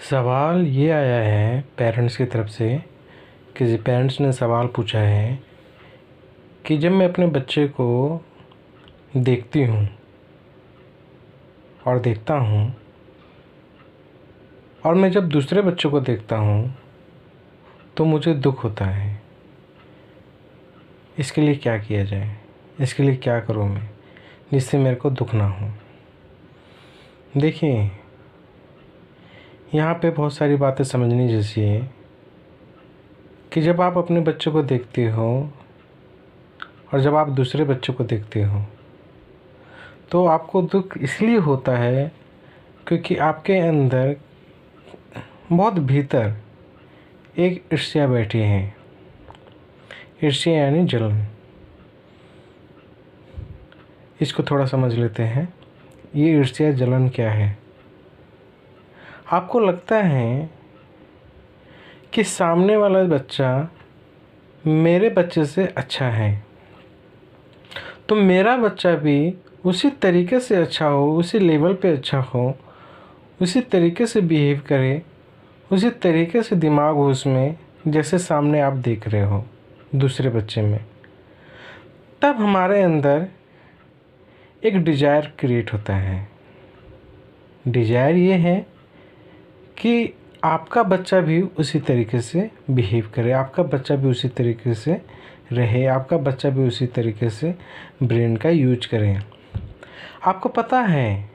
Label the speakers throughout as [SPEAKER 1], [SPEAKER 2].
[SPEAKER 1] सवाल ये आया है पेरेंट्स की तरफ से कि पेरेंट्स ने सवाल पूछा है कि जब मैं अपने बच्चे को देखती हूँ और देखता हूँ और मैं जब दूसरे बच्चों को देखता हूँ तो मुझे दुख होता है। इसके लिए क्या किया जाए, इसके लिए क्या करूँ मैं जिससे मेरे को दुख ना हो। देखिए, यहाँ पे बहुत सारी बातें समझने जैसी है कि जब आप अपने बच्चों को देखते हो और जब आप दूसरे बच्चों को देखते हो तो आपको दुख इसलिए होता है क्योंकि आपके अंदर बहुत भीतर एक ईर्ष्या बैठी है। ईर्ष्या यानी जलन। इसको थोड़ा समझ लेते हैं। ये ईर्ष्या जलन क्या है? आपको लगता है कि सामने वाला बच्चा मेरे बच्चे से अच्छा है तो मेरा बच्चा भी उसी तरीके से अच्छा हो, उसी लेवल पे अच्छा हो, उसी तरीके से बिहेव करे, उसी तरीके से दिमाग हो उसमें जैसे सामने आप देख रहे हो दूसरे बच्चे में। तब हमारे अंदर एक डिज़ायर क्रिएट होता है। डिज़ायर ये है कि आपका बच्चा भी उसी तरीके से बिहेव करे, आपका बच्चा भी उसी तरीके से रहे, आपका बच्चा भी उसी तरीके से ब्रेन का यूज करे। आपको पता है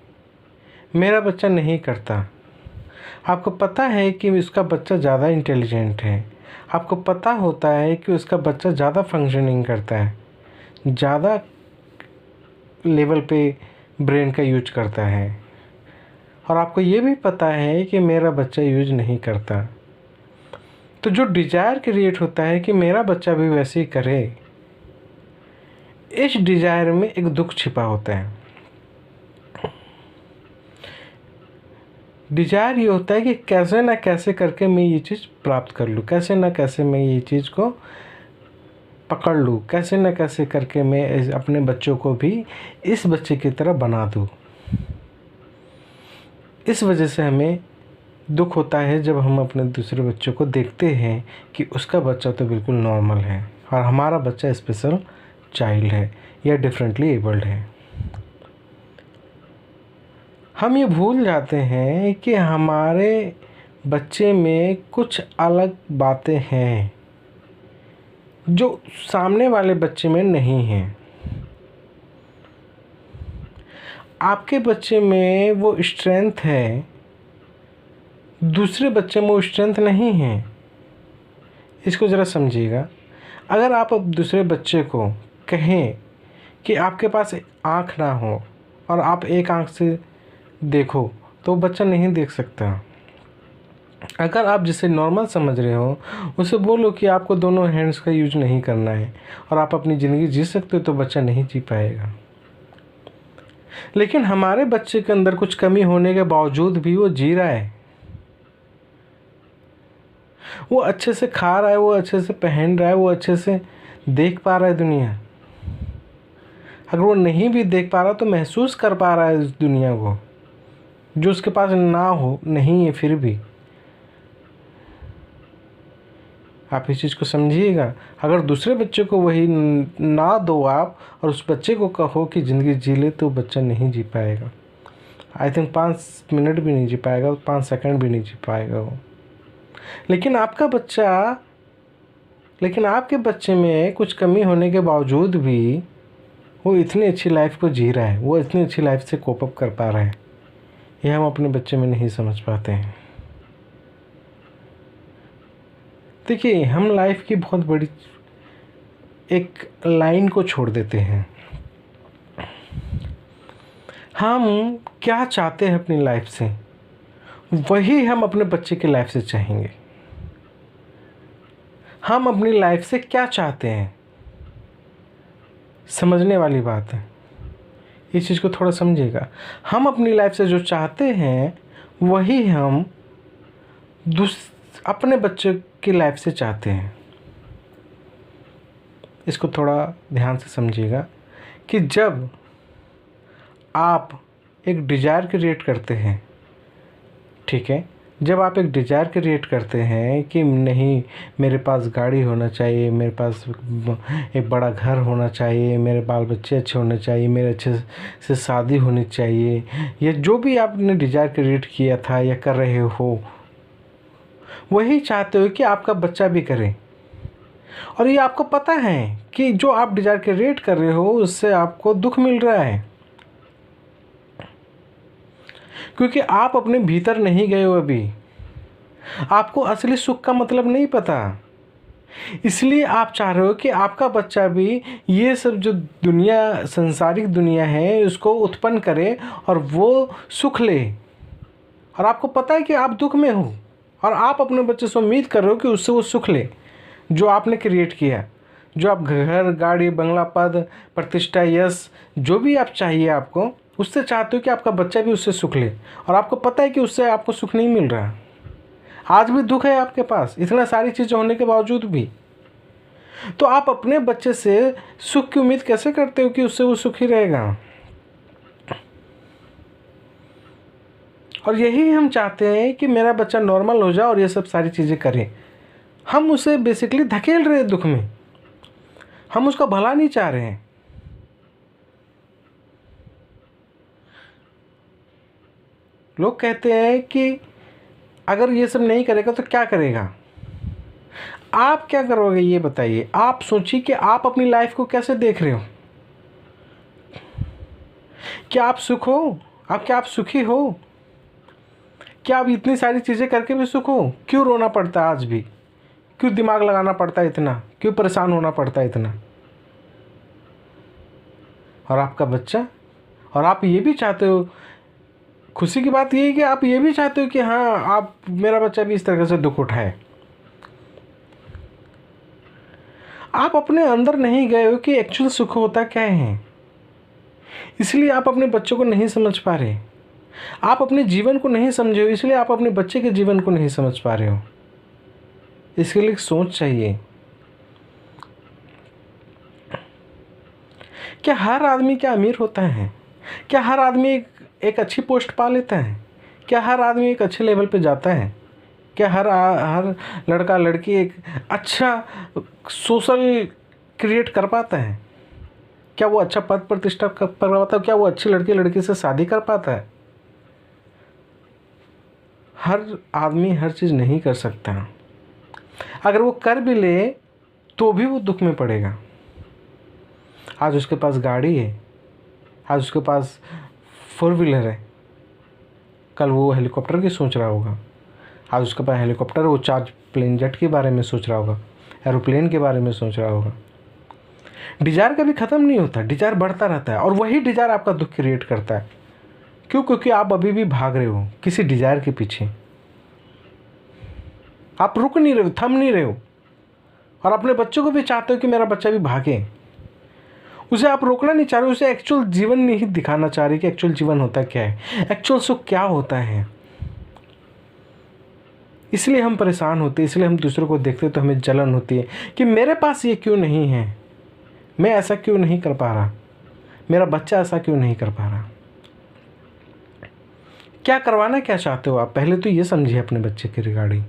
[SPEAKER 1] मेरा बच्चा नहीं करता, आपको पता है कि उसका बच्चा ज़्यादा इंटेलिजेंट है, आपको पता होता है कि उसका बच्चा ज़्यादा फंक्शनिंग करता है, ज़्यादा लेवल पे ब्रेन का यूज करता है, और आपको ये भी पता है कि मेरा बच्चा यूज नहीं करता। तो जो डिज़ायर क्रिएट होता है कि मेरा बच्चा भी वैसे ही करे, इस डिज़ायर में एक दुख छिपा होता है। डिज़ायर ये होता है कि कैसे ना कैसे करके मैं ये चीज़ प्राप्त कर लूँ, कैसे ना कैसे मैं ये चीज़ को पकड़ लूँ, कैसे ना कैसे करके मैं अपने बच्चों को भी इस बच्चे की तरह बना दूँ। इस वजह से हमें दुख होता है जब हम अपने दूसरे बच्चों को देखते हैं कि उसका बच्चा तो बिल्कुल नॉर्मल है और हमारा बच्चा स्पेशल चाइल्ड है या डिफरेंटली एबल्ड है। हम ये भूल जाते हैं कि हमारे बच्चे में कुछ अलग बातें हैं जो सामने वाले बच्चे में नहीं हैं। आपके बच्चे में वो स्ट्रेंथ है, दूसरे बच्चे में वो स्ट्रेंथ नहीं है। इसको ज़रा समझिएगा। अगर आप अब दूसरे बच्चे को कहें कि आपके पास आँख ना हो और आप एक आँख से देखो तो बच्चा नहीं देख सकता। अगर आप जिसे नॉर्मल समझ रहे हो उसे बोलो कि आपको दोनों हैंड्स का यूज नहीं करना है और आप अपनी ज़िंदगी जी सकते हो तो बच्चा नहीं जी पाएगा। लेकिन हमारे बच्चे के अंदर कुछ कमी होने के बावजूद भी वो जी रहा है, वो अच्छे से खा रहा है, वो अच्छे से पहन रहा है, वो अच्छे से देख पा रहा है दुनिया। अगर वो नहीं भी देख पा रहा तो महसूस कर पा रहा है इस दुनिया को जो उसके पास ना हो, नहीं है फिर भी। आप इस चीज़ को समझिएगा। अगर दूसरे बच्चे को वही ना दो आप और उस बच्चे को कहो कि ज़िंदगी जी ले तो बच्चा नहीं जी पाएगा। आई थिंक 5 मिनट भी नहीं जी पाएगा, 5 सेकंड भी नहीं जी पाएगा वो। लेकिन आपके बच्चे में कुछ कमी होने के बावजूद भी वो इतनी अच्छी लाइफ को जी रहा है, वो इतनी अच्छी लाइफ से कोप अप कर पा रहा है। ये हम अपने बच्चे में नहीं समझ पाते हैं। देखिए, हम लाइफ की बहुत बड़ी एक लाइन को छोड़ देते हैं। हम क्या चाहते हैं अपनी लाइफ से वही हम अपने बच्चे की लाइफ से चाहेंगे। हम अपनी लाइफ से क्या चाहते हैं, समझने वाली बात है। इस चीज़ को थोड़ा समझिएगा। हम अपनी लाइफ से जो चाहते हैं वही हम अपने बच्चे की लाइफ से चाहते हैं। इसको थोड़ा ध्यान से समझिएगा कि जब आप एक डिज़ायर क्रिएट करते हैं, ठीक है, जब आप एक डिज़ायर क्रिएट करते हैं कि नहीं, मेरे पास गाड़ी होना चाहिए, मेरे पास एक बड़ा घर होना चाहिए, मेरे बाल बच्चे अच्छे होने चाहिए, मेरे अच्छे से शादी होनी चाहिए, या जो भी आपने डिज़ायर क्रिएट किया था या कर रहे हो, वही चाहते हो कि आपका बच्चा भी करे। और ये आपको पता है कि जो आप डिज़ायर क्रिएट कर रहे हो उससे आपको दुख मिल रहा है, क्योंकि आप अपने भीतर नहीं गए हो अभी। आपको असली सुख का मतलब नहीं पता, इसलिए आप चाह रहे हो कि आपका बच्चा भी ये सब जो दुनिया, संसारिक दुनिया है, उसको उत्पन्न करे और वो सुख ले। और आपको पता है कि आप दुख में हो, और आप अपने बच्चे से उम्मीद कर रहे हो कि उससे वो सुख ले जो आपने क्रिएट किया। जो आप घर, गाड़ी, बंगला, पद, प्रतिष्ठा, यश, जो भी आप चाहिए आपको, उससे चाहते हो कि आपका बच्चा भी उससे सुख ले। और आपको पता है कि उससे आपको सुख नहीं मिल रहा, आज भी दुख है आपके पास, इतना सारी चीज़ें होने के बावजूद भी। तो आप अपने बच्चे से सुख की उम्मीद कैसे करते हो कि उससे वो सुखी रहेगा? और यही हम चाहते हैं कि मेरा बच्चा नॉर्मल हो जाए और ये सब सारी चीज़ें करे। हम उसे बेसिकली धकेल रहे हैं दुख में, हम उसका भला नहीं चाह रहे हैं। लोग कहते हैं कि अगर ये सब नहीं करेगा तो क्या करेगा। आप क्या करोगे ये बताइए। आप सोचिए कि आप अपनी लाइफ को कैसे देख रहे हो। क्या आप सुख हो? क्या आप सुखी हो? क्या आप इतनी सारी चीज़ें करके भी सुख हो? क्यों रोना पड़ता है आज भी? क्यों दिमाग लगाना पड़ता है इतना? क्यों परेशान होना पड़ता है इतना? और आपका बच्चा, और आप ये भी चाहते हो, खुशी की बात ये है कि आप ये भी चाहते हो कि हाँ, आप, मेरा बच्चा भी इस तरह से दुख उठाए। आप अपने अंदर नहीं गए हो कि एक्चुअल सुख होता क्या है, इसलिए आप अपने बच्चों को नहीं समझ पा रहे। आप अपने जीवन को नहीं समझे हो, इसलिए आप अपने बच्चे के जीवन को नहीं समझ पा रहे हो। इसके लिए सोच चाहिए। क्या हर आदमी क्या अमीर होता है? क्या हर आदमी एक अच्छी पोस्ट पा लेता है? क्या हर आदमी एक अच्छे लेवल पे जाता है? क्या हर लड़का लड़की एक अच्छा सोशल क्रिएट कर पाता है? क्या वो अच्छा पद प्रतिष्ठा कर पाता है? क्या वो अच्छी लड़की से शादी कर पाता है? हर आदमी हर चीज़ नहीं कर सकता। अगर वो कर भी ले तो भी वो दुख में पड़ेगा। आज उसके पास गाड़ी है, आज उसके पास 4 व्हीलर है, कल वो हेलीकॉप्टर की सोच रहा होगा। आज उसके पास हेलीकॉप्टर, वो 4 प्लेन जेट के बारे में सोच रहा होगा, एरोप्लेन के बारे में सोच रहा होगा। डिज़ायर कभी ख़त्म नहीं होता, डिज़ायर बढ़ता रहता है, और वही डिज़ायर आपका दुख क्रिएट करता है। क्यों? क्योंकि आप अभी भी भाग रहे हो किसी डिज़ायर के पीछे। आप रुक नहीं रहे हो, थम नहीं रहे हो। और अपने बच्चों को भी चाहते हो कि मेरा बच्चा भी भागे। उसे आप रोकना नहीं चाह रहे, उसे एक्चुअल जीवन नहीं दिखाना चाह रहे कि एक्चुअल जीवन होता क्या है, एक्चुअल सुख क्या होता है। इसलिए हम परेशान होते हैं, इसलिए हम दूसरों को देखते तो हमें जलन होती है कि मेरे पास ये क्यों नहीं है, मैं ऐसा क्यों नहीं कर पा रहा, मेरा बच्चा ऐसा क्यों नहीं कर पा रहा। क्या करवाना क्या चाहते हो आप? पहले तो ये समझिए अपने बच्चे के रिगार्डिंग।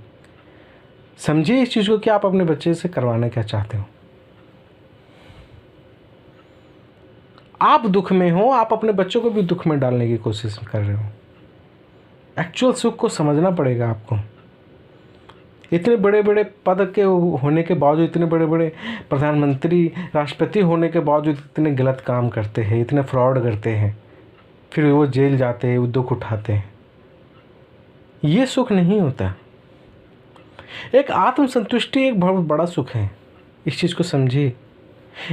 [SPEAKER 1] समझिए इस चीज़ को कि आप अपने बच्चे से करवाना क्या चाहते हो। आप दुख में हो, आप अपने बच्चों को भी दुख में डालने की कोशिश कर रहे हो। एक्चुअल सुख को समझना पड़ेगा आपको। इतने बड़े बड़े पद के होने के बावजूद, इतने बड़े बड़े प्रधानमंत्री, राष्ट्रपति होने के बावजूद इतने गलत काम करते हैं, इतने फ्रॉड करते हैं, फिर वो जेल जाते हैं, वो दुख उठाते हैं। ये सुख नहीं होता। एक आत्मसंतुष्टि एक बहुत बड़ा सुख है, इस चीज़ को समझिए।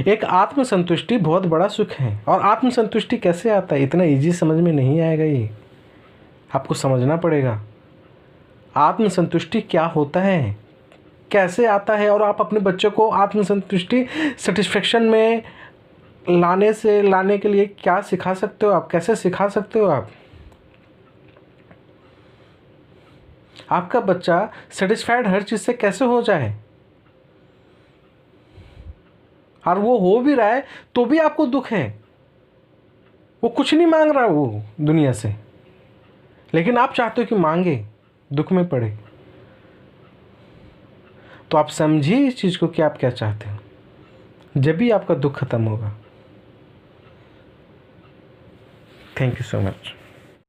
[SPEAKER 1] एक आत्मसंतुष्टि बहुत बड़ा सुख है। और आत्मसंतुष्टि कैसे आता है? इतना इजी समझ में नहीं आएगा, ये आपको समझना पड़ेगा। आत्मसंतुष्टि क्या होता है, कैसे आता है, और आप अपने बच्चों को आत्मसंतुष्टि, सेटिस्फेक्शन में लाने के लिए क्या सिखा सकते हो आप, कैसे सिखा सकते हो आप? आपका बच्चा सेटिस्फाइड हर चीज़ से कैसे हो जाए, और वो हो भी रहा है तो भी आपको दुख है। वो कुछ नहीं मांग रहा वो दुनिया से, लेकिन आप चाहते हो कि मांगे। दुख में पड़े, तो आप समझिए इस चीज़ को कि आप क्या चाहते हो, जब भी आपका दुख खत्म होगा। Thank you so much.